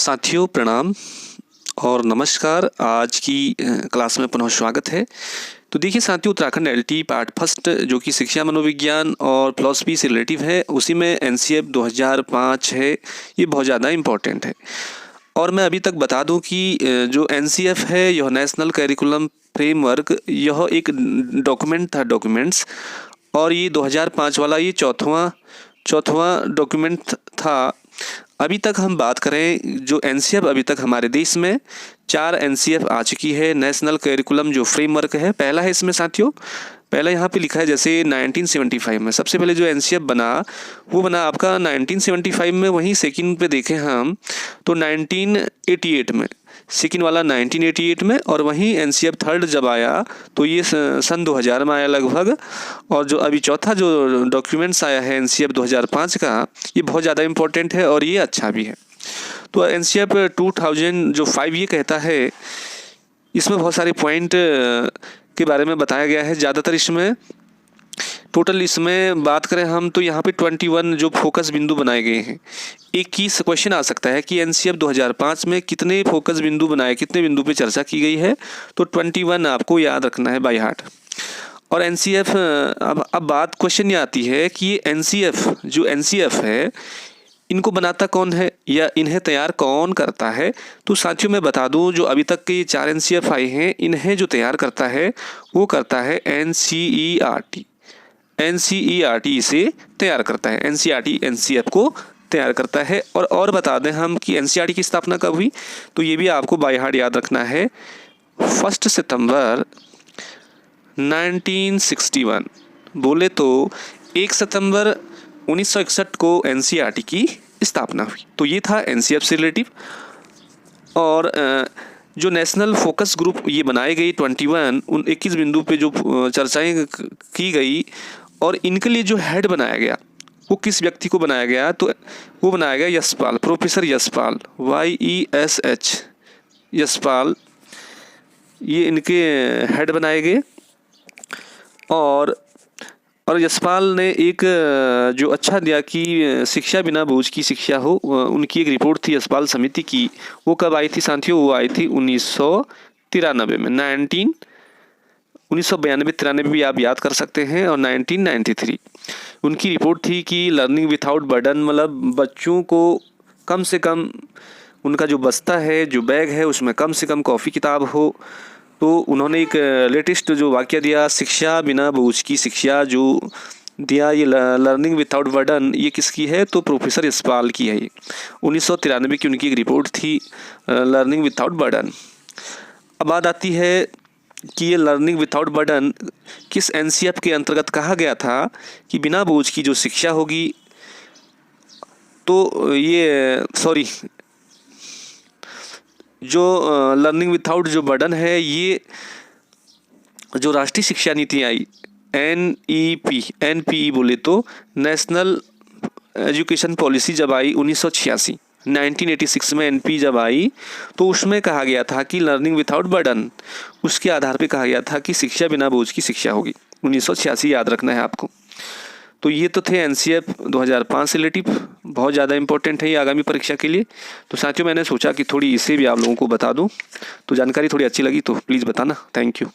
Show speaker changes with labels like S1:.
S1: साथियों प्रणाम और नमस्कार। आज की क्लास में पुनः स्वागत है। तो देखिए साथियों, उत्तराखंड एलटी पार्ट फर्स्ट जो कि शिक्षा मनोविज्ञान और फिलॉसफी से रिलेटिव है, उसी में एनसीएफ 2005 है। ये बहुत ज़्यादा इम्पोर्टेंट है। और मैं अभी तक बता दूं कि जो एनसीएफ है यह नेशनल करिकुलम फ्रेमवर्क, यह एक डॉक्यूमेंट था, डॉक्यूमेंट्स, और ये 2005 वाला ये चौथवा डॉक्यूमेंट था। अभी तक हम बात करें जो एनसीएफ, अभी तक हमारे देश में 4 एनसीएफ आ चुकी है। नेशनल करिकुलम जो फ्रेमवर्क है पहला है इसमें साथियों। पहला यहाँ पे लिखा है जैसे 1975 में सबसे पहले जो एनसीएफ बना वो बना आपका 1975 में। वहीं सेकंड पे देखें हम तो 1988 में, सेकंड वाला 1988 में, और वहीं एनसीएफ थर्ड जब आया तो ये सन 2000 में आया लगभग। और जो अभी चौथा जो डॉक्यूमेंट्स आया है एनसीएफ 2005 का, ये बहुत ज़्यादा इम्पोर्टेंट है और ये अच्छा भी है। तो एनसीएफ 2005 ये कहता है, इसमें बहुत सारे पॉइंट के बारे में बताया गया है। ज़्यादातर इसमें टोटल इसमें बात करें हम तो यहाँ पे 21 जो फोकस बिंदु बनाए गए हैं। एक की क्वेश्चन आ सकता है कि एनसीएफ 2005 में कितने फोकस बिंदु बनाए, कितने बिंदु पे चर्चा की गई है, तो 21 आपको याद रखना है बाय हार्ट। और एनसीएफ अब बात क्वेश्चन ये आती है कि ये एनसीएफ जो एनसीएफ है इनको बनाता कौन है या इन्हें तैयार कौन करता है। तो साथियों मैं बता दूं, जो अभी तक के ये 4 एनसीएफ आए हैं, इन्हें जो तैयार करता है वो करता है एनसीईआरटी। एनसीईआरटी इसे तैयार करता है, एनसीईआरटी एनसीएफ को तैयार करता है। और बता दें हम कि एनसीईआरटी की स्थापना कब हुई, तो ये भी आपको बाय हार्ट याद रखना है, 1 सितंबर 1961। बोले तो 1 सितंबर 1961 को एनसीईआरटी की स्थापना हुई। तो ये था एनसीएफ से रिलेटिव। और जो नेशनल फोकस ग्रुप ये बनाए गए 21 बिंदु पे जो चर्चाएं की गई, और इनके लिए जो हेड बनाया गया वो किस व्यक्ति को बनाया गया, तो वो बनाया गया यशपाल, प्रोफेसर यशपाल, YESH यशपाल, ये इनके हेड बनाए गए। और यशपाल ने एक जो अच्छा दिया कि शिक्षा बिना बोझ की शिक्षा हो, उनकी एक रिपोर्ट थी यशपाल समिति की। वो कब आई थी साथियों, वो आई थी 1993 में, 1992-93 भी आप याद कर सकते हैं, और 1993 उनकी रिपोर्ट थी कि लर्निंग विथआउट बर्डन, मतलब बच्चों को कम से कम उनका जो बस्ता है, जो बैग है, उसमें कम से कम कॉपी किताब हो। तो उन्होंने एक लेटेस्ट जो वाक्य दिया, शिक्षा बिना बोझ की शिक्षा, जो दिया ये लर्निंग विथआउट बर्डन, ये किसकी है, तो प्रोफेसर यशपाल की है। ये 1993 की उनकी एक रिपोर्ट थी, लर्निंग विथआउट बर्डन। अब बात आती है कि ये लर्निंग विथआउट बर्डन किस एनसीएफ के अंतर्गत कहा गया था कि बिना बोझ की जो शिक्षा होगी, तो ये जो लर्निंग विथआउट जो बर्डन है, ये जो राष्ट्रीय शिक्षा नीति आई NEP बोले तो नेशनल एजुकेशन पॉलिसी जब आई 1986 में NP जब आई, तो उसमें कहा गया था कि लर्निंग विथआउट बर्डन, उसके आधार पे कहा गया था कि शिक्षा बिना बोझ की शिक्षा होगी। 1986 याद रखना है आपको। तो ये तो थे एनसीएफ 2005 से रिलेटिव, बहुत ज़्यादा इंपॉर्टेंट है ये आगामी परीक्षा के लिए। तो साथियों मैंने सोचा कि थोड़ी इसे भी आप लोगों को बता दूं, तो जानकारी थोड़ी अच्छी लगी तो प्लीज़ बताना। Thank you.